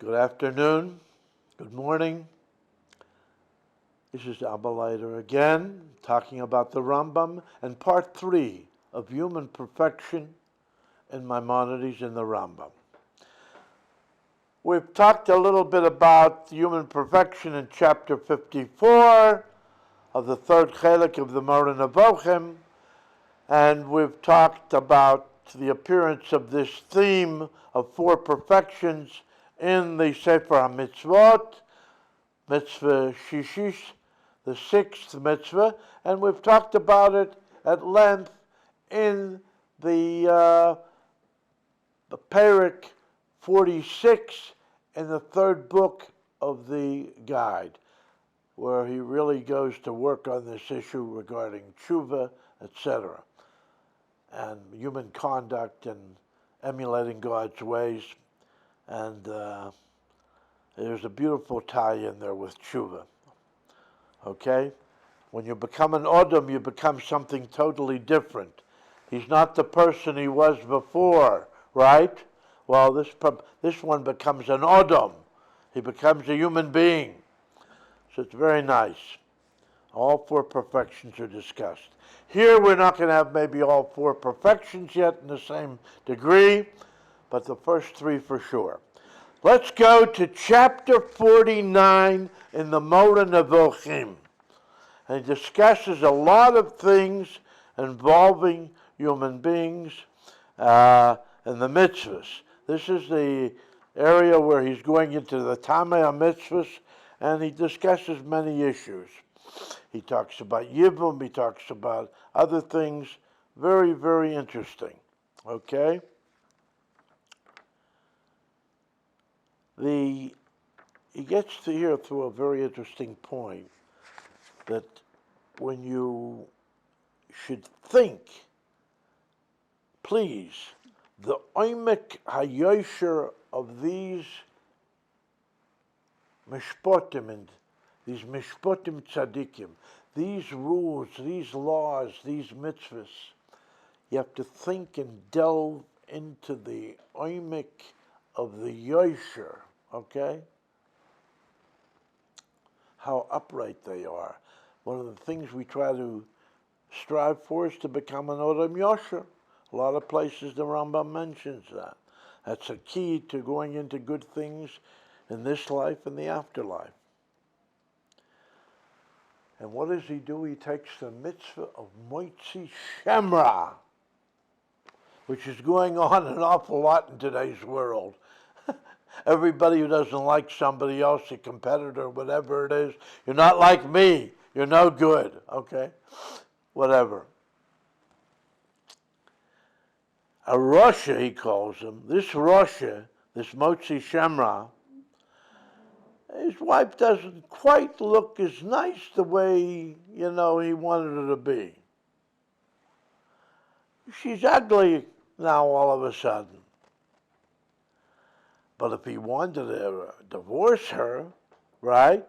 Good afternoon, good morning. This is Abba Leiter again, talking about the Rambam and part 3 of human perfection in Maimonides in the Rambam. We've talked a little bit about human perfection in chapter 54 of the third chelik of the Moreh Nevuchim, and we've talked about the appearance of this theme of 4 perfections in the Sefer HaMitzvot, Mitzvah Shishish, the 6th mitzvah, and we've talked about it at length in the Perek 46 in the 3rd book of the guide, where he really goes to work on this issue regarding tshuva, etc., and human conduct and emulating God's ways. And there's a beautiful tie in there with tshuva. Okay? When you become an Odom, you become something totally different. He's not the person he was before, right? Well, this one becomes an Odom. He becomes a human being. So it's very nice. All 4 perfections are discussed. Here we're not going to have maybe all 4 perfections yet in the same degree, but the first 3 for sure. Let's go to chapter 49 in the Moreh Nevuchim. And he discusses a lot of things involving human beings and the mitzvahs. This is the area where he's going into the Tamei HaMitzvahs, and he discusses many issues. He talks about Yibum, he talks about other things. Very, very interesting. Okay? He gets to here through a very interesting point that when you should think, please, the oimek hayosher of these mishpotim and these mishpotim tzadikim, these rules, these laws, these mitzvahs, you have to think and delve into the oimek of the yosher, okay? How upright they are. One of the things we try to strive for is to become an Odom Yosher. A lot of places the Rambam mentions that. That's a key to going into good things in this life and the afterlife. And what does he do? He takes the mitzvah of Motzi Shemra, which is going on an awful lot in today's world. Everybody who doesn't like somebody else, a competitor, whatever it is, you're not like me, you're no good, okay? Whatever. A Rasha, he calls him. This Rasha, this Motzi Shemra, his wife doesn't quite look as nice the way, he wanted her to be. She's ugly now all of a sudden. But if he wanted to divorce her, right,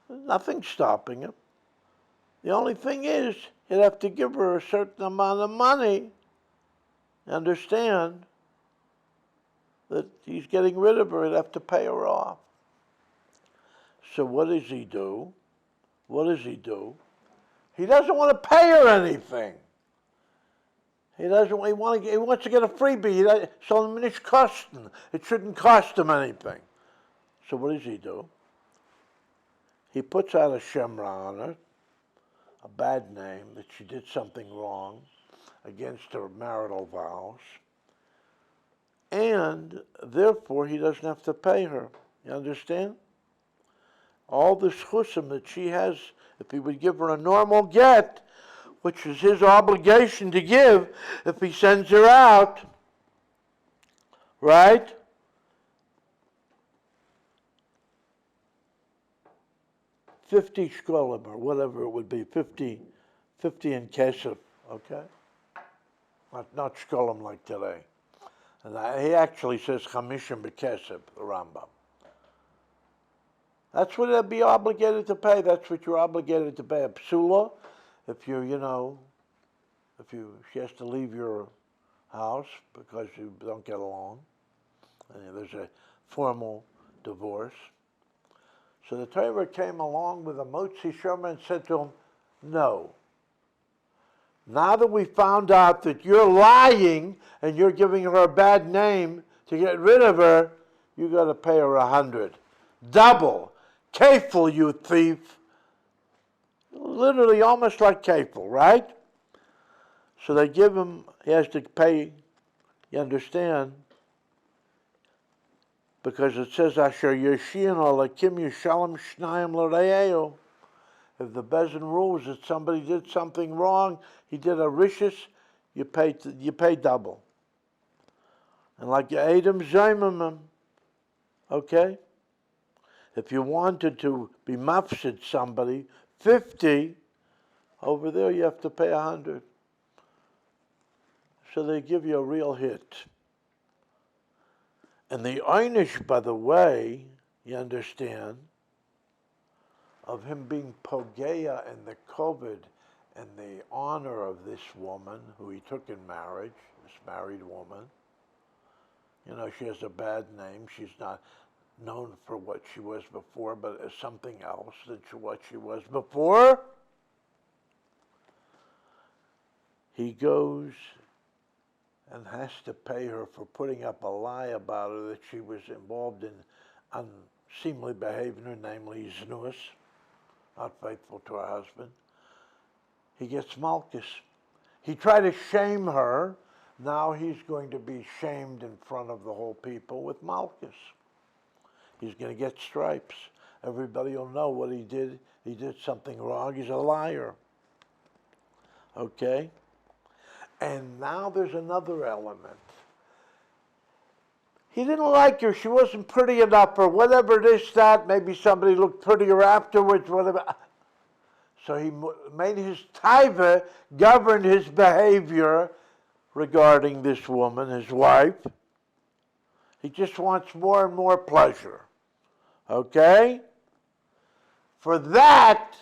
nothing's stopping him. The only thing is, he'd have to give her a certain amount of money. Understand that he's getting rid of her, he'd have to pay her off. So what does he do? What does he do? He doesn't want to pay her anything. He wants to get a freebie. It shouldn't cost him anything. So what does he do? He puts out a shemra on her, a bad name, that she did something wrong against her marital vows, and therefore he doesn't have to pay her. You understand? All the schusim that she has, if he would give her a normal get, which is his obligation to give if he sends her out, right? $50 shkolim, or whatever it would be, 50 in kesef, okay? Not shkolim like today. And he actually says chamishim b'kesef, the Rambam. That's what they'd be obligated to pay. That's what you're obligated to pay. A psula, if she has to leave your house because you don't get along, And there's a formal divorce. So the Torah came along with a Motzi Shomer and said to him, no. Now that we found out that you're lying and you're giving her a bad name to get rid of her, you got to pay her 100. Double. Kafel, you thief. Literally almost like kafel, right? So they give him, he has to pay, you understand? Because it says, Asher Yeshin Olakim Yishalem Shnayim L'Re'eo. If the Bezin rules that somebody did something wrong, he did a rishis, you pay double. And like your Adam Zaymamim, okay? If you wanted to be mafsid somebody, 50, over there you have to pay 100. So they give you a real hit. And the einish, by the way, you understand, of him being pogeya in the kavod and the honor of this woman who he took in marriage, this married woman. You know, she has a bad name. She's not known for what she was before, but as something else than what she was before. He goes and has to pay her for putting up a lie about her that she was involved in unseemly behavior, namely znus, not faithful to her husband. He gets malchus. He tried to shame her. Now he's going to be shamed in front of the whole people with malchus. He's going to get stripes. Everybody will know what he did. He did something wrong. He's a liar. Okay? And now there's another element. He didn't like her. She wasn't pretty enough, or whatever it is, that. Maybe somebody looked prettier afterwards, whatever. So he made his taiva, governed his behavior regarding this woman, his wife. He just wants more and more pleasure. Okay? For that,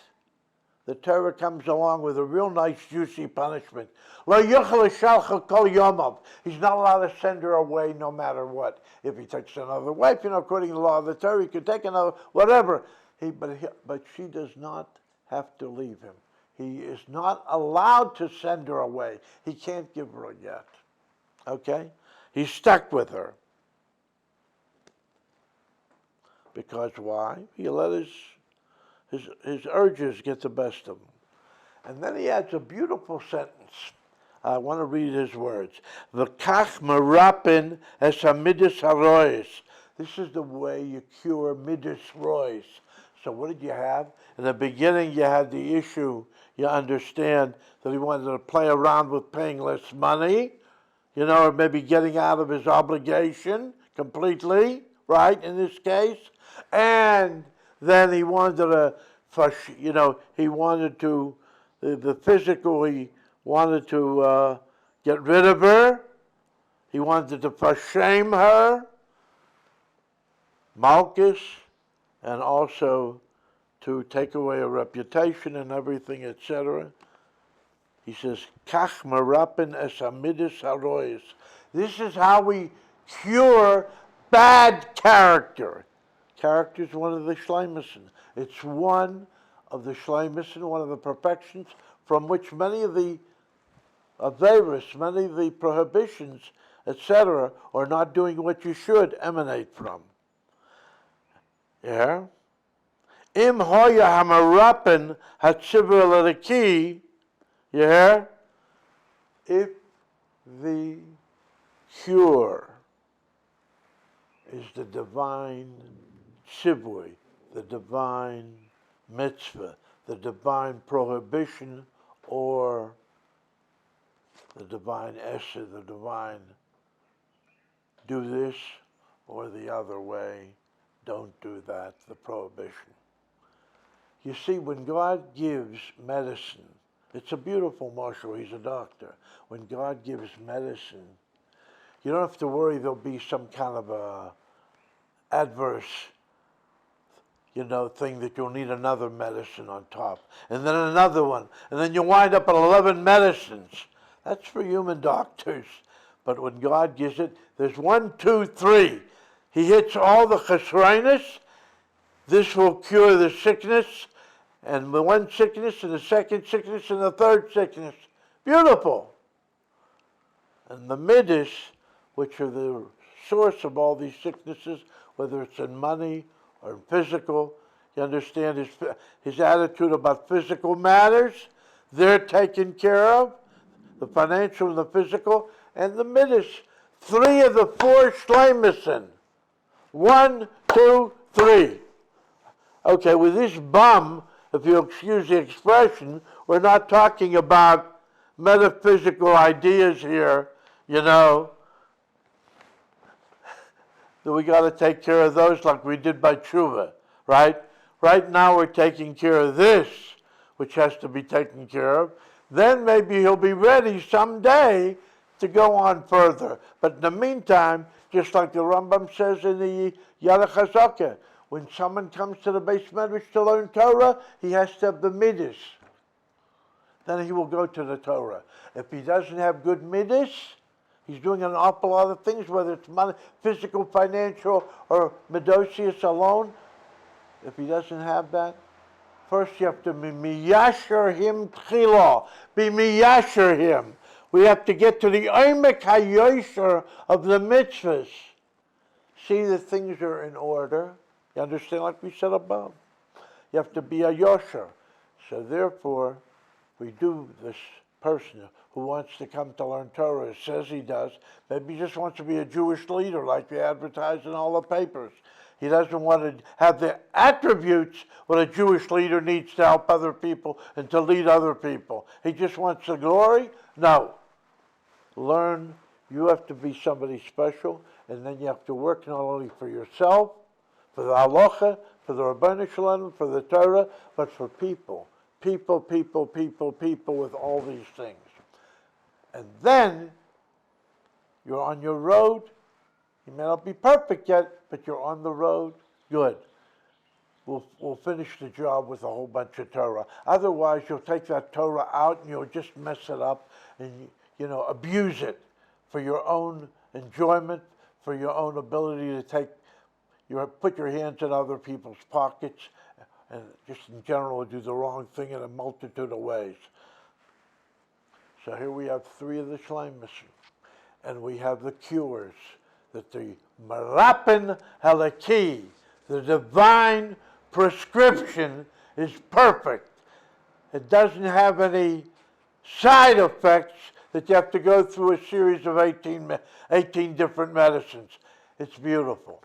the Torah comes along with a real nice, juicy punishment. Lo yuchel shalcha kol yomav. He's not allowed to send her away no matter what. If he takes another wife, according to the law of the Torah, he could take another, whatever. But she does not have to leave him. He is not allowed to send her away. He can't give her a get. Okay? He's stuck with her. Because why? He let his urges get the best of him. And then he adds a beautiful sentence. I want to read his words. V'kach merapin es hamidus harois. This is the way you cure midus rois. So what did you have? In the beginning, you had the issue, you understand, that he wanted to play around with paying less money, or maybe getting out of his obligation completely, right, in this case. And then he wanted to, he wanted to, the physical, he wanted to get rid of her. He wanted to shame her, malchus, and also to take away her reputation and everything, etc. He says, Kach merapin es hamidus harois. This is how we cure bad character. Character is one of the shleimison. It's one of the shleimison, one of the perfections, from which many of the averis, many of the prohibitions, etc., or not doing what you should, emanate from. Yeah? Im hoya hamarapen hatzivur l'reki. You hear? If the cure is the divine tzivui, the divine mitzvah, the divine prohibition, or the divine essay, the divine do this or the other way, don't do that, the prohibition. You see, when God gives medicine, it's a beautiful marshal, he's a doctor. When God gives medicine, you don't have to worry there'll be some kind of a adverse, thing that you'll need another medicine on top, and then another one, and then you wind up at 11 medicines. That's for human doctors. But when God gives it, there's 1, 2, 3. He hits all the chesroinus. This will cure the sickness, and the one sickness, and the second sickness, and the third sickness. Beautiful. And the middas, which are the source of all these sicknesses, whether it's in money or in physical, you understand his attitude about physical matters, they're taken care of, the financial and the physical, and the middas. 3 of the 4 shleimison. 1, 2, 3. Okay, with this bum, if you'll excuse the expression, we're not talking about metaphysical ideas here, you know, that we got to take care of those like we did by tshuva, right? Right now we're taking care of this, which has to be taken care of. Then maybe he'll be ready someday to go on further. But in the meantime, just like the Rambam says in the Yad HaChazakah, when someone comes to the Beis Medrash to learn Torah, he has to have the middas. Then he will go to the Torah. If he doesn't have good middas, he's doing an awful lot of things, whether it's money, physical, financial, or medosius alone. If he doesn't have that, first you have to be miyasher him tchila. Be miyasher him. We have to get to the oimek hayosher of the mitzvahs. See that things are in order. You understand, like we said above? You have to be a yosher. So therefore, we do this person who wants to come to learn Torah, says he does, maybe he just wants to be a Jewish leader like they advertise in all the papers. He doesn't want to have the attributes what a Jewish leader needs to help other people and to lead other people. He just wants the glory? No. Learn. You have to be somebody special, and then you have to work not only for yourself, for the halacha, for the Rabbeinu Shalom, for the Torah, but for people. People with all these things. And then you're on your road. You may not be perfect yet, but you're on the road. Good. We'll finish the job with a whole bunch of Torah. Otherwise, you'll take that Torah out and you'll just mess it up and, abuse it for your own enjoyment, for your own ability to put your hands in other people's pockets, and just in general do the wrong thing in a multitude of ways. So here we have 3 of the shleimus, and we have the cures, that the marapen halaki, the divine prescription, is perfect. It doesn't have any side effects that you have to go through a series of 18 different medicines. It's beautiful.